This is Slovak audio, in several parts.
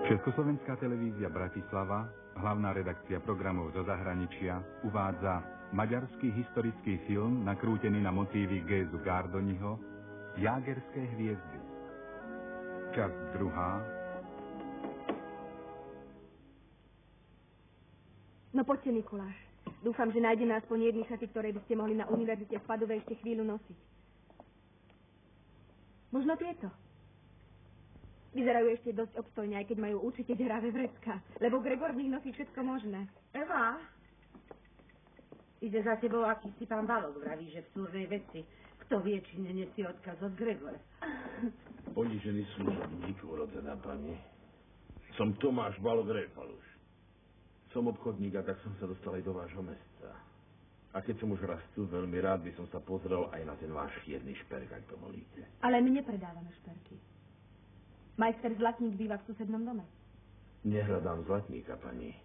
Československá televízia Bratislava, hlavná redakcia programov zo zahraničia, uvádza maďarský historický film nakrútený na motívy Gézu Gardoniho Jágerské hviezdy. Časť 2. No poďte, Mikuláš. Dúfam, že nájdeme aspoň jedny šaty, ktoré by ste mohli na univerzite v Padove ešte chvíľu nosiť. Možno tieto. Vyzerajú ešte dosť obstojne, aj keď majú určite deravé vrecká, lebo Gregor v nich nosí všetko možné. Eva, ide za tebou akýsi pán Balog, vraví, že v súrnej veci. Kto vie, či nenesie odkaz od Gregora. Oni ženy sú nič urodzená, pani. Som Tomáš Balog Répaluš. Som obchodník a tak som sa dostal aj do vášho mesta. A keď som už raz tu, veľmi rád by som sa pozrel aj na ten váš jedný šperk, ak dovolíte. Ale my nepredávame šperky. Majster Zlatník býva v susednom dome. Nehľadám zlatníka, pani.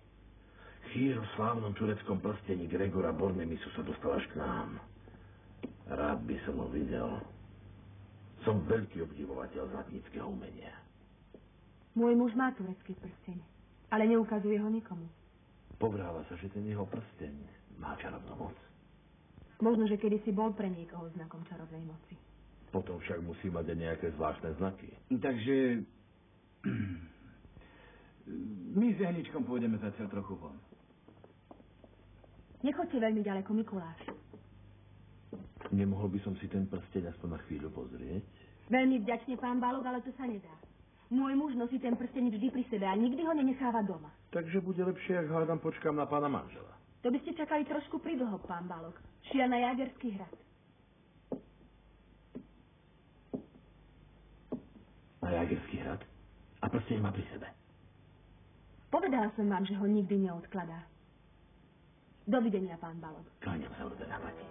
Chýr o slávnom tureckom prstení Gregora Bornemisu sa dostal až k nám. Rád by som ho videl. Som veľký obdivovateľ zlatníckeho umenia. Môj muž má turecký prsteň, ale neukazuje ho nikomu. Povráva sa, že ten jeho prsteň má čarovnú moc. Možno, že kedysi bol pre niekoho znakom čarovnej moci. Potom však musí mať aj nejaké zvláštne znaky. Takže my s Janičkom pôjdeme zatiaľ trochu von. Nechoďte veľmi ďaleko, Mikuláš. Nemohol by som si ten prsteň aspoň na chvíľu pozrieť? Veľmi vďačne, pán Balog, ale to sa nedá. Môj muž nosí ten prsteň vždy pri sebe a nikdy ho nenecháva doma. Takže bude lepšie, ak hádam počkám na pána manžela. To by ste čakali trošku pridlho, pán Balog. Šiel na Jágerský hrad. Na Jágerský hrad? A prsteň má pri sebe. Povedala som vám, že ho nikdy neodkladá. Dovidenia, pán Balog. Kláňam sa, ordená pani.